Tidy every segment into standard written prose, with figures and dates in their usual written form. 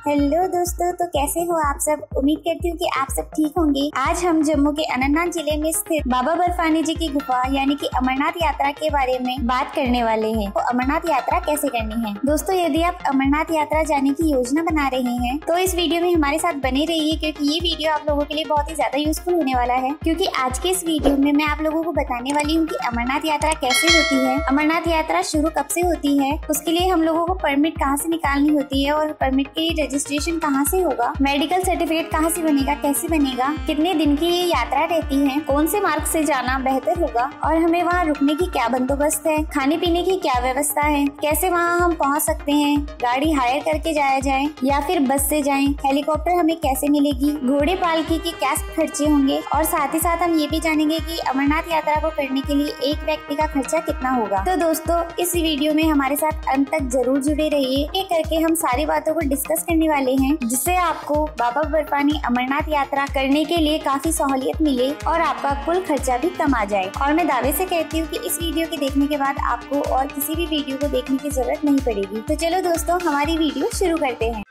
Hello दोस्तों, तो कैसे हो आप सब। उम्मीद करती हूँ कि आप सब ठीक होंगे। आज हम जम्मू के अनंतनाग जिले में स्थित बाबा बर्फानी जी की गुफा यानी कि अमरनाथ यात्रा के बारे में बात करने वाले हैं। तो अमरनाथ यात्रा कैसे करनी है। दोस्तों, यदि आप अमरनाथ यात्रा जाने की योजना बना रहे हैं तो इस वीडियो में हमारे साथ बने रहिए, क्योंकि ये वीडियो आप लोगों के लिए बहुत ही ज्यादा यूजफुल होने वाला है। क्योंकि आज के इस वीडियो में मैं आप लोगों को बताने वाली हूँ कि अमरनाथ यात्रा कैसे होती है, अमरनाथ यात्रा शुरू कब से होती है, उसके लिए हम लोगों को परमिट कहाँ से निकालनी होती है और परमिट के लिए रजिस्ट्रेशन कहाँ से होगा, मेडिकल सर्टिफिकेट कहाँ से बनेगा, कैसे बनेगा, कितने दिन की ये यात्रा रहती है, कौन से मार्ग से जाना बेहतर होगा और हमें वहाँ रुकने की क्या बंदोबस्त है, खाने पीने की क्या व्यवस्था है, कैसे वहाँ हम पहुँच सकते हैं, गाड़ी हायर करके जाया जाए या फिर बस से जाएं, हेलीकॉप्टर हमें कैसे मिलेगी, घोड़े पालकी के क्या खर्चे होंगे और साथ ही साथ हम ये भी जानेंगे कि अमरनाथ यात्रा को करने के लिए एक व्यक्ति का खर्चा कितना होगा। तो दोस्तों, इस वीडियो में हमारे साथ अंत तक जरूर जुड़े रहिए। ये करके हम सारी बातों को डिस्कस करने वाले हैं, जिससे आपको बाबा बर्फानी अमरनाथ यात्रा करने के लिए काफी सहूलियत मिले और आपका कुल खर्चा भी कम आ जाए। और मैं दावे से कहती हूँ कि इस वीडियो के देखने के बाद आपको और किसी भी वीडियो को देखने की जरूरत नहीं पड़ेगी। तो चलो दोस्तों, हमारी वीडियो शुरू करते हैं।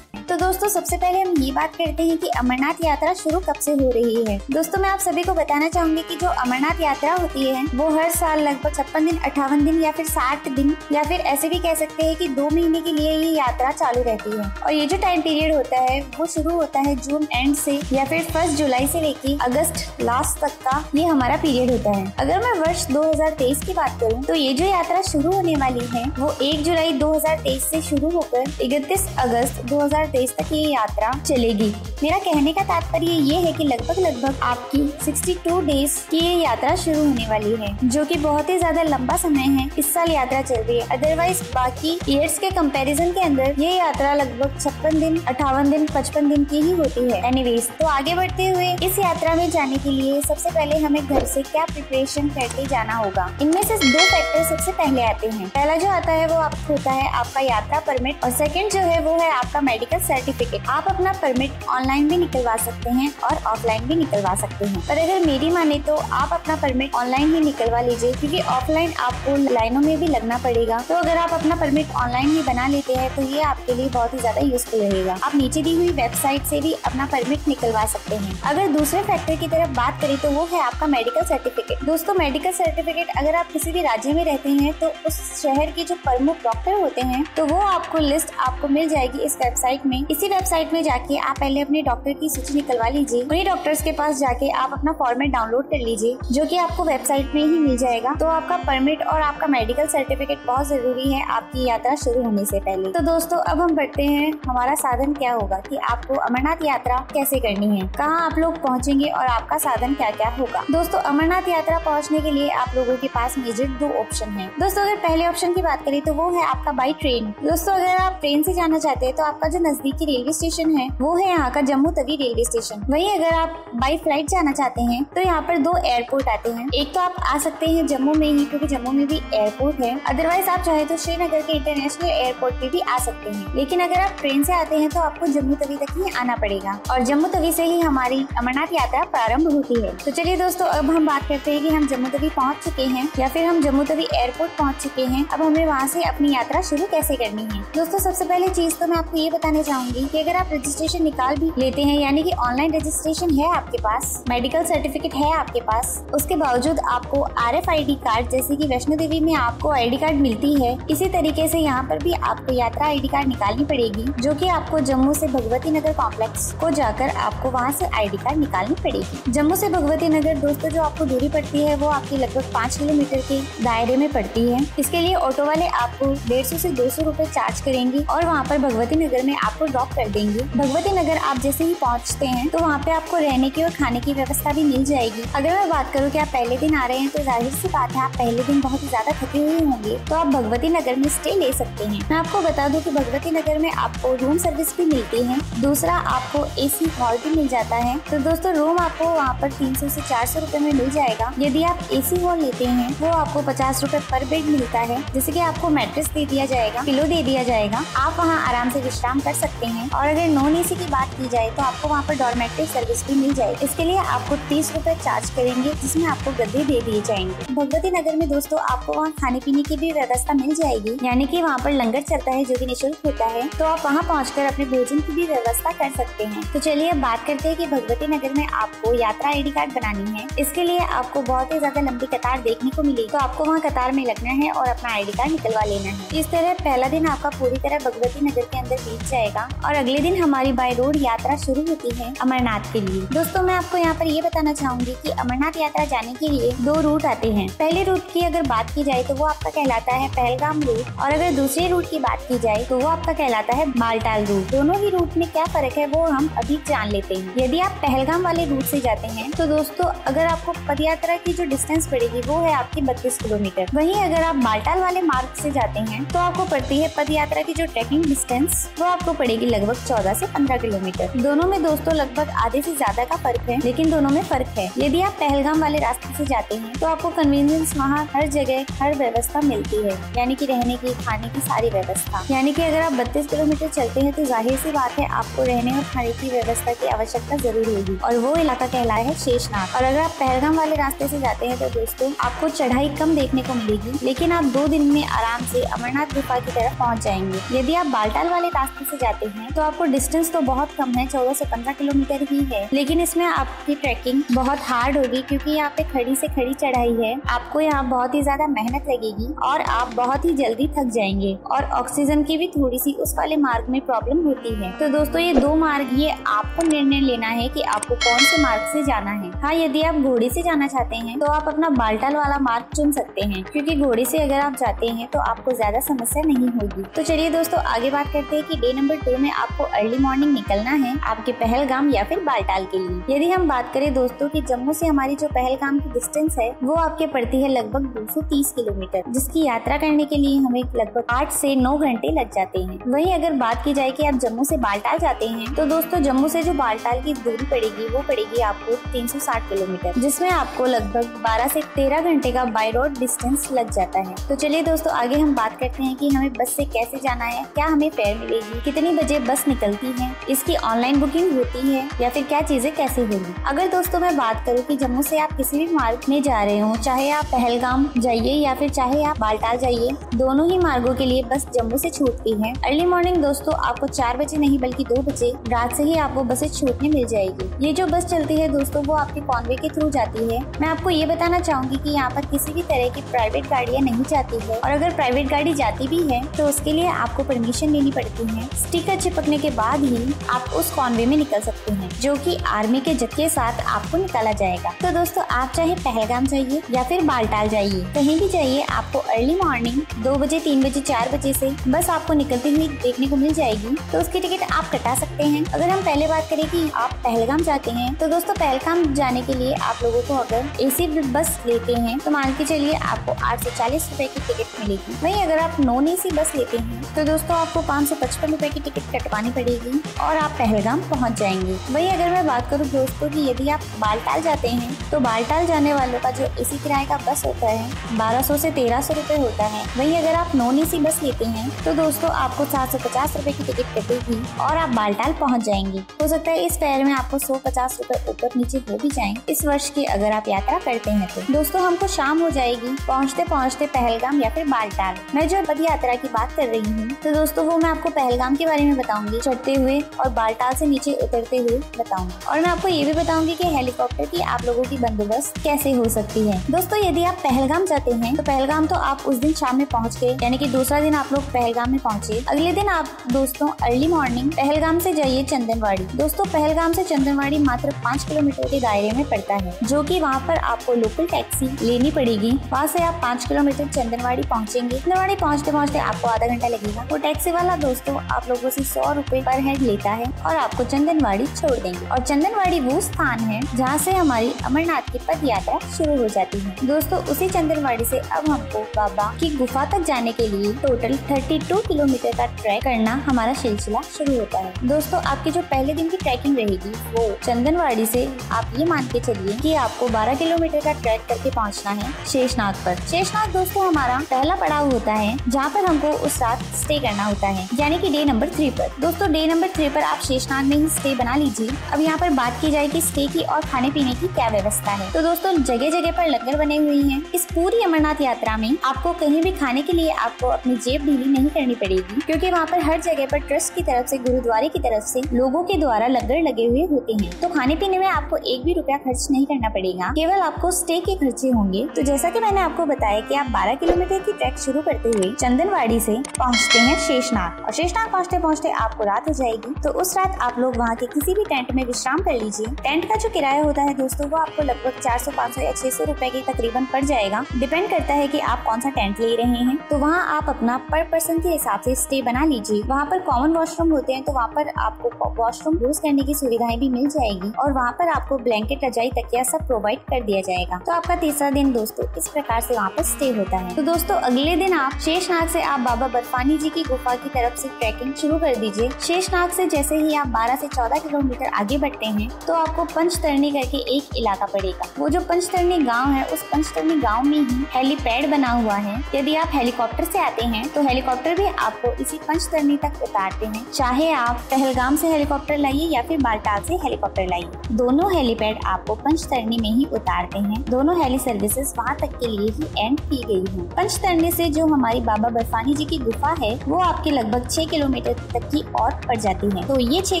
तो दोस्तों, सबसे पहले हम ये बात करते हैं कि अमरनाथ यात्रा शुरू कब से हो रही है। दोस्तों, मैं आप सभी को बताना चाहूंगी कि जो अमरनाथ यात्रा होती है वो हर साल लगभग 56 दिन, 58 दिन या फिर 60 दिन या फिर ऐसे भी कह सकते हैं कि 2 महीने के लिए ये यात्रा चालू रहती है। और ये जो टाइम पीरियड होता है वो शुरू होता है जून एंड से या फिर 1 जुलाई से लेके अगस्त लास्ट तक का ये हमारा पीरियड होता है। अगर मैं वर्ष 2023 की बात करूँ तो ये जो यात्रा शुरू होने वाली है वो 1 जुलाई 2023 से शुरू होकर 31 अगस्त 2023 तक ये यात्रा चलेगी। मेरा कहने का तात्पर्य ये है कि लगभग आपकी 62 डेज की ये यात्रा शुरू होने वाली है, जो कि बहुत ही ज्यादा लंबा समय है। इस साल यात्रा चल रही है। अदरवाइज बाकी ईयर्स के कंपैरिजन के अंदर ये यात्रा लगभग 56 दिन, 58 दिन, 55 दिन की ही होती है। एनीवेज, तो आगे बढ़ते हुए इस यात्रा में जाने के लिए सबसे पहले हमें घर से क्या प्रिपरेशन करके जाना होगा। इनमें से 2 फैक्टर सबसे पहले आते हैं। पहला जो आता है वो होता है आपका यात्रा परमिट और सेकंड जो है वो है आपका मेडिकल सर्टिफिकेट। आप अपना परमिट ऑनलाइन भी निकलवा सकते हैं और ऑफलाइन भी निकलवा सकते हैं, पर अगर मेरी माने तो आप अपना परमिट ऑनलाइन ही निकलवा लीजिए, क्योंकि ऑफलाइन आपको लाइनों में भी लगना पड़ेगा। तो अगर आप अपना परमिट ऑनलाइन ही बना लेते हैं तो ये आपके लिए बहुत ही ज्यादा यूजफुल रहेगा। आप नीचे दी हुई वेबसाइट से भी अपना परमिट निकलवा सकते हैं। अगर दूसरे फैक्टर की तरफ बात करें तो वो है आपका मेडिकल सर्टिफिकेट। दोस्तों, मेडिकल सर्टिफिकेट अगर आप किसी भी राज्य में रहते हैं तो उस शहर के जो प्रमुख डॉक्टर होते हैं तो वो आपको लिस्ट आपको मिल जाएगी इस वेबसाइट में। इसी वेबसाइट में जाके आप पहले अपने डॉक्टर की सूची निकलवा लीजिए। उन्हीं डॉक्टर्स के पास जाके आप अपना फॉर्मेट डाउनलोड कर लीजिए, जो कि आपको वेबसाइट में ही मिल जाएगा। तो आपका परमिट और आपका मेडिकल सर्टिफिकेट बहुत जरूरी है आपकी यात्रा शुरू होने से पहले। तो दोस्तों, अब हम बढ़ते हैं हमारा साधन क्या होगा कि आपको अमरनाथ यात्रा कैसे करनी है, कहाँ आप लोग पहुँचेंगे और आपका साधन क्या क्या होगा। दोस्तों, अमरनाथ यात्रा पहुँचने के लिए आप लोगों के पास मेजर 2 ऑप्शन है। दोस्तों, अगर पहले ऑप्शन की बात करें तो वो है आपका बाई ट्रेन। दोस्तों, अगर आप ट्रेन से जाना चाहते हैं तो आपका जो नजदीकी रेलवे स्टेशन है वो है यहाँ का जम्मू तवी रेलवे स्टेशन। वहीं अगर आप बाई फ्लाइट जाना चाहते हैं तो यहाँ पर 2 एयरपोर्ट आते हैं। एक तो आप आ सकते हैं जम्मू में ही, क्योंकि जम्मू में भी एयरपोर्ट है। अदरवाइज आप चाहे तो श्रीनगर के इंटरनेशनल एयरपोर्ट पे भी आ सकते हैं। लेकिन अगर आप ट्रेन से आते हैं तो आपको जम्मू तवी तक ही आना पड़ेगा और जम्मू तवी से ही हमारी अमरनाथ यात्रा प्रारंभ होती है। तो चलिए दोस्तों, अब हम बात करते हैं कि हम जम्मू तवी पहुँच चुके हैं या फिर हम जम्मू तवी एयरपोर्ट पहुँच चुके हैं। अब हमें वहाँ से अपनी यात्रा शुरू कैसे करनी है। दोस्तों, सबसे पहले चीज तो मैं आपको ये बताना चाहूंगी कि अगर आप रजिस्ट्रेशन निकाल भी लेते हैं, यानी कि ऑनलाइन रजिस्ट्रेशन है आपके पास, मेडिकल सर्टिफिकेट है आपके पास, उसके बावजूद आपको RFID कार्ड, जैसे कि वैष्णो देवी में आपको ID कार्ड मिलती है, इसी तरीके से यहाँ पर भी आपको यात्रा ID कार्ड निकालनी पड़ेगी, जो कि आपको जम्मू से भगवती नगर कॉम्प्लेक्स को जाकर आपको वहाँ से ID कार्ड निकालनी पड़ेगी। जम्मू से भगवती नगर दोस्तों जो आपको दूरी पड़ती है वो आपकी लगभग 5 किलोमीटर के दायरे में पड़ती है। इसके लिए ऑटो वाले आपको 150 से 200 रुपए चार्ज करेंगे और वहाँ पर भगवती नगर में आपको ड्रॉप कर देंगे। भगवती नगर आप जैसे ही पहुँचते हैं तो वहाँ पे आपको रहने की और खाने की व्यवस्था भी मिल जाएगी। अगर मैं बात करूँ कि आप पहले दिन आ रहे हैं तो जाहिर सी बात है आप पहले दिन बहुत ही ज्यादा थके हुए होंगे, तो आप भगवती नगर में स्टे ले सकते हैं। मैं आपको बता दूं कि भगवती नगर में आपको रूम सर्विस भी मिलती है। दूसरा, आपको AC हॉल भी मिल जाता है। तो दोस्तों, रूम आपको वहाँ पर 300 से 400 रुपए में मिल जाएगा। यदि आप AC हॉल लेते हैं वो आपको 50 रुपए पर बेड मिलता है, जैसे कि आपको मैट्रेस दे दिया जाएगा, पिलो दे दिया जाएगा। आप वहाँ आराम से विश्राम कर सकते हैं। और अगर नॉन एसी की बात की जाए तो आपको वहाँ पर डॉर्मेट्री सर्विस भी मिल जाएगी। इसके लिए आपको 30 रुपए चार्ज करेंगे, जिसमें आपको गद्दे दे दिए जाएंगे। भगवती नगर में दोस्तों आपको वहाँ खाने पीने की भी व्यवस्था मिल जाएगी, यानी कि वहाँ पर लंगर चलता है जो कि निःशुल्क होता है, तो आप वहाँ पहुँचकर अपने भोजन की भी व्यवस्था कर सकते हैं। तो चलिए अब बात करते हैं कि भगवती नगर में आपको यात्रा ID कार्ड बनानी है। इसके लिए आपको बहुत ही ज्यादा लंबी कतार देखने को मिलेगी, तो आपको वहाँ कतार में लगना है और अपना ID कार्ड निकलवा लेना है। इस तरह पहला दिन आपका पूरी तरह भगवती नगर के अंदर बीत जाएगा और अगले दिन हमारी बाय रोड यात्रा शुरू होती है अमरनाथ के लिए। दोस्तों मैं आपको यहाँ पर ये बताना चाहूंगी कि अमरनाथ यात्रा जाने के लिए 2 रूट आते हैं। पहले रूट की अगर बात की जाए तो वो आपका कहलाता है पहलगाम रूट, और अगर दूसरे रूट की बात की जाए तो वो आपका कहलाता है बालटाल रूट। दोनों ही रूट में क्या फर्क है वो हम अभी जान लेते हैं। यदि आप पहलगाम वाले रूट से जाते हैं तो दोस्तों अगर आपको पदयात्रा की जो डिस्टेंस पड़ेगी वो है आपकी 32 किलोमीटर। वहीं अगर आप बालटाल वाले मार्ग से जाते हैं तो आपको पड़ती है पदयात्रा की जो ट्रैकिंग डिस्टेंस वो आपको पड़ेगी लगभग 14 से 15 किलोमीटर। दोनों में दोस्तों लगभग आधे से ज्यादा का फर्क है, लेकिन दोनों में फर्क है। यदि आप पहलगाम वाले रास्ते से जाते हैं तो आपको कन्वीनियंस वहाँ हर जगह हर व्यवस्था मिलती है, यानी कि रहने की खाने की सारी व्यवस्था। यानी कि अगर आप 32 किलोमीटर चलते हैं तो जाहिर सी बात है आपको रहने और खाने की व्यवस्था की आवश्यकता जरूर होगी, और वो इलाका कहलाया है शेषनाग। और अगर आप पहलगाम वाले रास्ते से जाते हैं तो दोस्तों आपको चढ़ाई कम देखने को मिलेगी, लेकिन आप 2 दिन में आराम से अमरनाथ गुफा की तरफ पहुँच जाएंगे। यदि आप बालटाल वाले रास्ते से जाते हैं तो आपको डिस्टेंस तो बहुत कम है, 14 से 15 किलोमीटर ही है, लेकिन इसमें आपकी ट्रैकिंग बहुत हार्ड होगी क्योंकि यहाँ पे खड़ी से खड़ी चढ़ाई है। आपको यहाँ बहुत ही ज्यादा मेहनत लगेगी और आप बहुत ही जल्दी थक जाएंगे, और ऑक्सीजन की भी थोड़ी सी उस वाले मार्ग में प्रॉब्लम होती है। तो दोस्तों ये 2 मार्ग, ये आपको निर्णय लेना है कि आपको कौन से मार्ग से जाना है। हाँ, यदि आप घोड़े से जाना चाहते हैं तो आप अपना बालटाल वाला मार्ग चुन सकते हैं, क्योंकि घोड़े से अगर आप जाते हैं तो आपको ज्यादा समस्या नहीं होगी। तो चलिए दोस्तों आगे बात करते हैं कि डे नंबर 2 में आपको अर्ली मॉर्निंग निकलना है आपके पहलगाम या फिर बालटाल के लिए। यदि हम बात करें दोस्तों कि जम्मू से हमारी जो पहलगाम की डिस्टेंस है वो आपके पड़ती है लगभग 230 किलोमीटर, जिसकी यात्रा करने के लिए हमें लगभग 8 से 9 घंटे लग जाते हैं। वहीं अगर बात की जाए कि आप जम्मू से बालटाल जाते हैं तो दोस्तों जम्मू से जो बालटाल की दूरी पड़ेगी वो पड़ेगी आपको 360 किलोमीटर, जिसमें आपको लगभग 12 से 13 घंटे का बाय रोड डिस्टेंस लग जाता है। तो चलिए दोस्तों आगे हम बात करते हैं कि हमें बस से कैसे जाना है, क्या हमें फेयर मिलेगी, कितनी बजे बस निकलती है, इसकी ऑनलाइन बुकिंग होती है या फिर क्या चीजें कैसे होगी। अगर दोस्तों मैं बात करूँ कि जम्मू से आप किसी भी मार्ग में जा रहे हो, चाहे आप पहलगाम जाइए या फिर चाहे आप बालटाल जाइए, दोनों ही मार्गों के लिए बस जम्मू से छूटती है। अर्ली मॉर्निंग दोस्तों आपको 4 बजे नहीं बल्कि 2 बजे रात से ही आपको बसें छूटने मिल जाएगी। ये जो बस चलती है दोस्तों वो आपकी कॉन्वे के थ्रू जाती है। मैं आपको ये बताना चाहूंगी कि यहाँ पर किसी भी तरह की प्राइवेट गाड़ियाँ नहीं जाती है, और अगर प्राइवेट गाड़ी जाती भी है तो उसके लिए आपको परमिशन लेनी पड़ती है। स्टिकर चिपकने के बाद ही आप उस कॉन्वे में निकल सकते हैं, जो कि आर्मी के जत्थे के साथ आपको निकाला जाएगा। तो दोस्तों आप चाहे पहलगाम जाइए या फिर बालटाल जाइए, कहीं भी जाइए, आपको अर्ली मॉर्निंग 2 बजे 3 बजे 4 बजे से बस आपको निकलती हुई देखने को मिल जाएगी। तो उसकी टिकट आप कटा सकते हैं। अगर हम पहले बात करें कि आप पहलगाम जाते हैं तो दोस्तों पहलगाम जाने के लिए आप लोगों को अगर एसी बस लेते हैं तो मान के चलिए आपको 8 से 40 रुपए की टिकट मिलेगी। वहीं अगर आप नॉन एसी बस लेते हैं तो दोस्तों आपको 555 रुपए की टिकट कटवानी पड़ेगी और आप पहलगाम पहुंच जाएंगे। वहीं अगर मैं बात करूं दोस्तों कि यदि आप बालटाल जाते हैं तो बालटाल जाने वालों का जो एसी किराए का बस होता है 1200 से 1300 रुपए होता है। वहीं अगर आप नॉन एसी बस लेते हैं तो दोस्तों आपको 750 रुपए की टिकट कटेगी और आप बालटाल पहुंच जाएंगे। हो सकता है इस फेयर में आपको 150 रुपए ऊपर नीचे हो भी जाएं इस वर्ष की अगर आप यात्रा करते हैं तो। दोस्तों हमको शाम हो जाएगी पहुँचते पहुँचते पहलगाम या फिर बालटाल। मैं जो पद यात्रा की बात कर रही हूँ तो दोस्तों वो मैं आपको पहलगाम के बारे में बताऊंगी, चढ़ते हुए और बालटाल से नीचे उतरते हुए बताऊंगी, और मैं आपको ये भी बताऊंगी कि हेलीकॉप्टर की आप लोगों की बंदोबस्त कैसे हो सकती है। दोस्तों यदि आप पहलगाम जाते हैं तो पहलगाम तो आप उस दिन शाम में पहुंच गए, यानी कि दूसरा दिन आप लोग पहलगाम में पहुंचे। अगले दिन आप दोस्तों अर्ली मॉर्निंग पहलगाम से जाइए चंदनवाड़ी। दोस्तों पहलगाम से चंदनवाड़ी मात्र 5 किलोमीटर के दायरे में पड़ता है, जो कि वहाँ पर आपको लोकल टैक्सी लेनी पड़ेगी। वहाँ से आप 5 किलोमीटर चंदनवाड़ी पहुँचेंगे। चंदनवाड़ी पहुँचते पहुँचते आपको आधा घंटा लगेगा। वो टैक्सी वाला दोस्तों आप लोगों से 100 रुपए पर हेड लेता है और आपको चंदनवाड़ी छोड़ देंगे। और चंदनवाड़ी वो स्थान है जहाँ से हमारी अमरनाथ की पद यात्रा शुरू हो जाती है। दोस्तों उसी चंदनवाड़ी से अब हमको बाबा की गुफा तक जाने के लिए टोटल 32 किलोमीटर का ट्रैक करना हमारा सिलसिला शुरू होता है। दोस्तों आपकी जो पहले दिन की ट्रैकिंग रहेगी वो चंदनवाड़ी से आप ये मान के चलिए कि आपको 12 किलोमीटर का ट्रैक करके पहुँचना है शेषनाग पर। शेषनाग दोस्तों हमारा पहला पड़ाव होता है जहाँ पर हमको उस रात स्टे करना होता है, यानी कि डे नंबर 3 पर। पर। दोस्तों डे नंबर 3 पर आप शेषनाग में ही स्टे बना लीजिए। अब यहाँ पर बात की जाए कि स्टे की और खाने पीने की क्या व्यवस्था है। तो दोस्तों जगह जगह पर लंगर बने हुए हैं। इस पूरी अमरनाथ यात्रा में आपको कहीं भी खाने के लिए आपको अपनी जेब ढीली नहीं करनी पड़ेगी, क्योंकि वहाँ पर हर जगह पर ट्रस्ट की तरफ से, गुरुद्वारे की तरफ से लोगों के द्वारा लंगर लगे हुए होते हैं। तो खाने पीने में आपको एक भी रुपया खर्च नहीं करना पड़ेगा, केवल आपको स्टे के खर्चे होंगे। तो जैसा कि मैंने आपको बताया कि आप 12 किलोमीटर की ट्रैक शुरू करते हुए चंदनवाड़ी से पहुंचते हैं शेषनाग, और शेषनाग पहुंचते पहुंचते आपको रात हो जाएगी। तो उस रात आप लोग वहां के किसी भी टेंट में विश्राम कर लीजिए। टेंट का जो किराया होता है दोस्तों, वो आपको लगभग 400, 500 या 600 रुपए के तकरीबन पड़ जाएगा। डिपेंड करता है कि आप कौन सा टेंट ले रहे हैं। तो वहाँ आप अपना पर पर्सन के हिसाब से स्टे बना लीजिए। वहाँ पर कॉमन वॉशरूम होते हैं, तो वहाँ पर आपको वॉशरूम यूज करने की सुविधाएं भी मिल जाएगी, और वहाँ पर आपको ब्लैंकेट, रजाई, तकिया सब प्रोवाइड कर दिया जाएगा। तो आपका तीसरा दिन दोस्तों इस प्रकार से वहाँ पर स्टे होता है। तो दोस्तों अगले दिन आप शेषनाग से आप बाबा बर्फानी जी की गुफा की तरफ से ट्रैकिंग शुरू कर दीजिए। शेषनाग से जैसे ही आप 12 से 14 किलोमीटर आगे बढ़ते हैं तो आपको पंचतरणी करके एक इलाका पड़ेगा। वो जो पंचतरणी गांव है, उस पंचतरणी गांव में ही हेलीपैड बना हुआ है। यदि आप हेलीकॉप्टर से आते हैं तो हेलीकॉप्टर भी आपको इसी पंचतरणी तक उतारते हैं। चाहे आप पहलगाम से हेलीकॉप्टर लाइए या फिर बालटाल से हेलीकॉप्टर लाइए, दोनों हेलीपैड आपको पंचतरणी में ही उतारते हैं। दोनों हेली सर्विसेज वहाँ तक के लिए ही एंड की गई है। पंचतरणी से जो हमारी बाबा बर्फानी जी की गुफा है, वो आपके लगभग 6 किलोमीटर तक की और पड़ जाती है। तो ये 6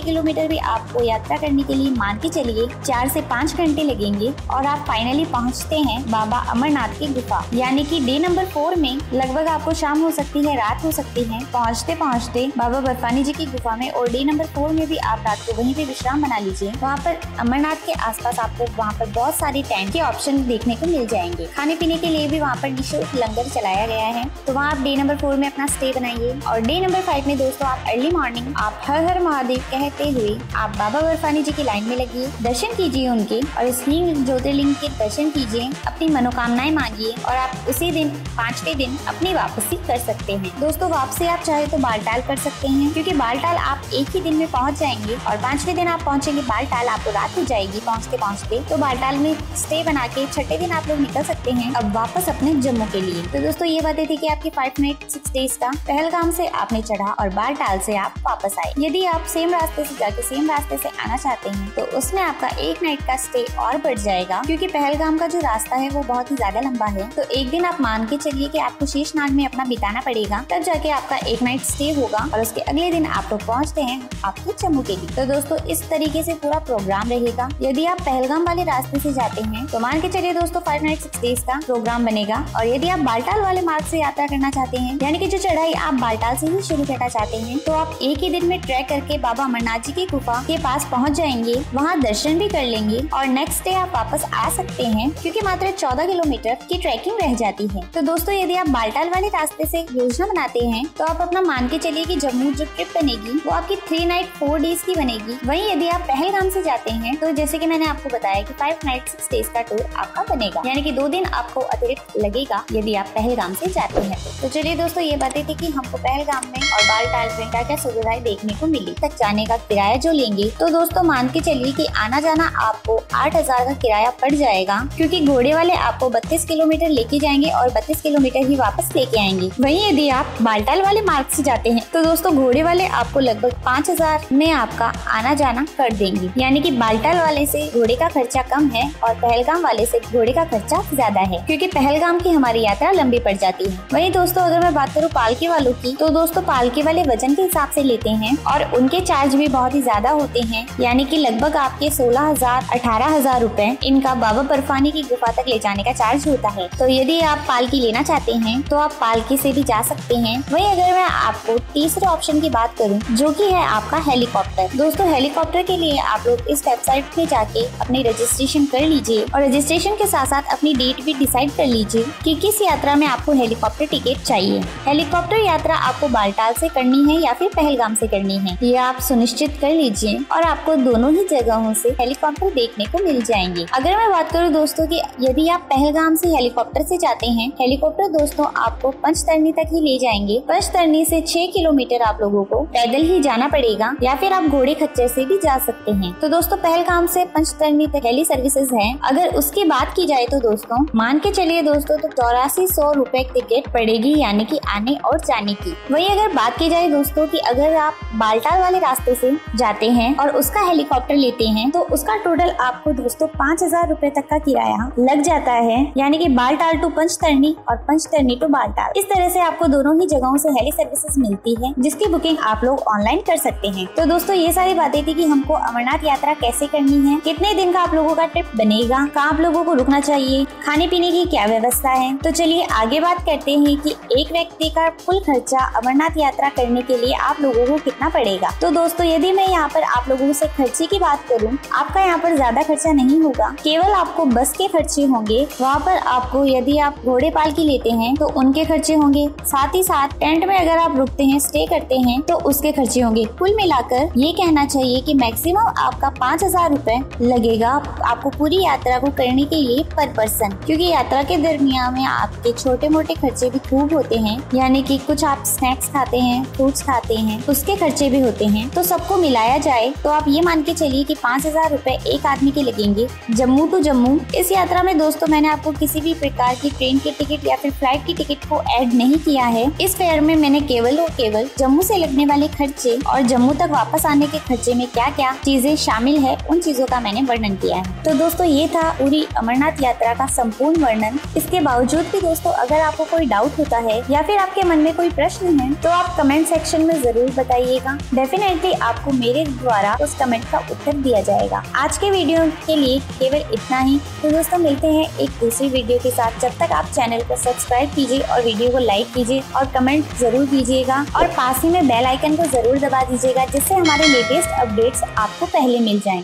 किलोमीटर भी आपको यात्रा करने के लिए मान के चलिए 4 से 5 घंटे लगेंगे, और आप फाइनली पहुँचते हैं बाबा अमरनाथ की गुफा। यानी कि डे नंबर 4 में लगभग आपको शाम हो सकती है, रात हो सकती है पहुँचते पहुँचते बाबा बर्फानी जी की गुफा में। और डे नंबर 4 में भी आप रात को वहीं पे विश्राम बना लीजिए। वहाँ पर अमरनाथ के आसपास आपको वहाँ पर बहुत सारी टेंट के ऑप्शन देखने को मिल जाएंगे। खाने पीने के लिए भी वहाँ पर निःशुल्क लंगर चलाया गया है। तो वहाँ आप डे नंबर 4 में अपना स्टे बनाइए। और डे नंबर 5 में दोस्तों आप अर्ली मॉर्निंग आप हर हर महादेव कहते हुए आप बाबा बर्फानी जी की लाइन में लगिए, दर्शन कीजिए उनके, और इस लिंग ज्योतिर्लिंग के दर्शन कीजिए, अपनी मनोकामनाएं मांगिए, और आप उसी दिन 5वें दिन अपनी वापसी कर सकते हैं। दोस्तों वापसी आप चाहे तो बालटाल कर सकते हैं, क्योंकि बालटाल आप एक ही दिन में पहुंच जाएंगे, और 5वें दिन आप पहुंचेंगे बालटाल, आपको रात हो जाएगी पहुंचते पहुंचते। तो बालटाल में स्टे बना के 6ठे दिन आप लोग निकल सकते हैं अब वापस अपने जम्मू के लिए। तो दोस्तों ये बातें थी कि आपकी 5 नाइट 6 डेज का पहलगाम से आपने चढ़ा और बालटाल से आप वापस आए। यदि आप सेम रास्ते से जाके सेम रास्ते से आना चाहते हैं तो उसमें आपका 1 नाइट का स्टे और बढ़ जाएगा, क्योंकि पहलगाम का जो रास्ता है वो बहुत ही ज्यादा लंबा है। तो एक दिन आप मान के चलिए कि आपको शेषनाग में अपना बिताना पड़ेगा, तब जाके आपका 1 नाइट स्टे होगा, और उसके अगले दिन आप लोग पहुँचते हैं आपके जम्मू के लिए। तो दोस्तों इस तरीके से पूरा प्रोग्राम रहेगा। यदि आप पहलगाम वाले रास्ते से जाते हैं तो मान के चलिए दोस्तों 5 नाइट 6 डेज का प्रोग्राम बनेगा। और यदि आप बालटाल वाले मार्ग से यात्रा करना चाहते हैं, यानी कि जो चढ़ाई आप बालटाल से ही शुरू करना चाहते हैं, तो आप एक ही दिन में ट्रैक करके बाबा अमरनाथ जी की गुफा के पास पहुंच जाएंगे, वहां दर्शन भी कर लेंगे, और नेक्स्ट डे आप वापस आ सकते हैं, क्योंकि मात्र 14 किलोमीटर की ट्रैकिंग रह जाती है। तो दोस्तों यदि आप बालटाल वाले रास्ते से योजना बनाते हैं तो आप अपना मान के चलिए कि जम्मू जो ट्रिप बनेगी वो आपकी 3 नाइट 4 डेज की बनेगी। वहीं यदि आप पहलगाम से जाते हैं तो जैसे कि मैंने आपको बताया कि 5 नाइट 6 डेज का टूर आपका बनेगा, यानी कि 2 दिन आपको अतिरिक्त लगेगा यदि आप पहलगाम से जाते हैं। तो चलिए दोस्तों ये बातें थी कि हमको पहलगाम में और बालटाल में क्या क्या सुविधाएं देखने को मिली। तक जाने का किराया जो लेंगे तो दोस्तों मान के चलिए कि आना जाना आपको 8,000 का किराया पड़ जाएगा, क्योंकि घोड़े वाले आपको 32 किलोमीटर लेके जाएंगे और 32 किलोमीटर ही वापस लेके आएंगे। वहीं यदि आप बालटाल वाले मार्ग से जाते हैं तो दोस्तों घोड़े वाले आपको लगभग 5,000 में आपका आना जाना कर देंगे, यानी कि बालटाल वाले से घोड़े का खर्चा कम है और पहलगाम वाले से घोड़े का खर्चा ज्यादा है, क्योंकि पहलगाम की हमारी यात्रा लंबी पड़ जाती है। वहीं दोस्तों अगर मैं बात करूँ पालकी वालों की, तो दोस्तों पालकी वाले वजन के हिसाब से लेते हैं और उनके चार्ज भी बहुत ही ज्यादा होते हैं, यानी कि लगभग आपके 16,000 18,000 रुपए इनका बाबा बर्फानी की गुफा तक ले जाने का चार्ज होता है। तो यदि आप पालकी लेना चाहते हैं तो आप पालकी से भी जा सकते हैं। वहीं अगर मैं आपको तीसरे ऑप्शन की बात करूं, जो कि है आपका हेलीकॉप्टर। दोस्तों हेलीकॉप्टर के लिए आप लोग इस वेबसाइट पे जाके अपनी रजिस्ट्रेशन कर लीजिए, और रजिस्ट्रेशन के साथ साथ अपनी डेट भी डिसाइड कर लीजिए कि किस यात्रा में आपको हेलीकॉप्टर टिकट चाहिए। हेलीकॉप्टर यात्रा आपको बालटाल से करनी है या फिर पहलगाम से करनी है, ये आप सुनिश्चित कर लीजिए, और आपको दोनों ही जगहों से हेलीकॉप्टर देखने को मिल जाएंगे। अगर मैं बात करूँ दोस्तों कि यदि आप पहलगाम से हेलीकॉप्टर से जाते हैं, हेलीकॉप्टर दोस्तों आपको पंचतरणी तक ही ले जाएंगे। पंचतरणी से 6 किलोमीटर आप लोगों को पैदल ही जाना पड़ेगा, या फिर आप घोड़े खच्चर से भी जा सकते हैं। तो दोस्तों पहलगाम से पंचतरणी तक हेली सर्विसेज है। अगर उसकी बात की जाए तो दोस्तों मान के चलिए दोस्तों तो 8400 रुपए टिकट पड़ेगी, यानी कि आने और जाने की। वही अगर बात की जाए दोस्तों कि अगर आप बालटाल वाले रास्ते से जाते हैं और उसका हेलीकॉप्टर लेते हैं तो उसका टोटल आपको दोस्तों 5,000 रुपए तक का किराया लग जाता है, यानी कि बालटाल टू पंचतरणी और पंचतरणी टू बालटाल। इस तरह से आपको दोनों ही जगहों से हेली सर्विसेज मिलती है, जिसकी बुकिंग आप लोग ऑनलाइन कर सकते हैं। तो दोस्तों ये सारी बातें थी कि हमको अमरनाथ यात्रा कैसे करनी है, कितने दिन का आप लोगों का ट्रिप बनेगा, कहाँ आप लोगों को रुकना चाहिए, खाने पीने की क्या व्यवस्था है। तो चलिए आगे बात करते हैं कि एक व्यक्ति का कुल खर्चा अमरनाथ यात्रा करने के लिए आप लोगों को कितना पड़ेगा। तो दोस्तों यदि मैं यहाँ पर आप लोगों से खर्चे की बात करूँ, आपका यहाँ पर ज्यादा खर्चा नहीं होगा, केवल आपको बस के खर्चे होंगे। वहाँ पर आपको यदि आप घोड़े पालकी लेते हैं तो उनके खर्चे होंगे, साथ ही साथ टेंट में अगर आप रुकते हैं, स्टे करते हैं तो उसके खर्चे होंगे। कुल मिलाकर ये कहना चाहिए कि मैक्सिमम आपका 5,000 रुपए लगेगा आपको पूरी यात्रा को करने के लिए पर पर्सन, क्योंकि यात्रा के दरमियान में आपके छोटे मोटे खर्चे भी खूब होते हैं, यानी कि कुछ आप स्नैक्स खाते हैं, फ्रूट्स खाते हैं, उसके खर्चे भी होते हैं। तो सबको मिलाया जाए तो आप ये मान के चलिए कि 5,000 रुपए एक आदमी के लगेंगे जम्मू टू जम्मू। इस यात्रा में दोस्तों मैंने आपको किसी भी प्रकार की ट्रेन की टिकट या फिर फ्लाइट की टिकट को ऐड नहीं किया है। इस फेयर में मैंने केवल और केवल जम्मू से लगने वाले खर्चे और जम्मू तक वापस आने के खर्चे में क्या क्या चीजें शामिल है उन चीजों का मैंने वर्णन किया है। तो दोस्तों ये था पूरी अमरनाथ यात्रा का संपूर्ण वर्णन। इसके बावजूद भी दोस्तों अगर आपको कोई डाउट होता है या फिर आपके मन में कोई प्रश्न है तो आप कमेंट सेक्शन में जरूर बताइएगा। डेफिनेटली आपको मेरे द्वारा उस कमेंट का उत्तर दिया जाएगा। आज के वीडियो के लिए केवल इतना ही। तो दोस्तों मिलते हैं एक दूसरी वीडियो के साथ। जब तक आप चैनल को सब्सक्राइब कीजिए और वीडियो को लाइक कीजिए और कमेंट जरूर कीजिएगा और पास ही में बेल आइकन को जरूर दबा दीजिएगा, जिससे हमारे लेटेस्ट अपडेट्स आपको पहले मिल जाएं।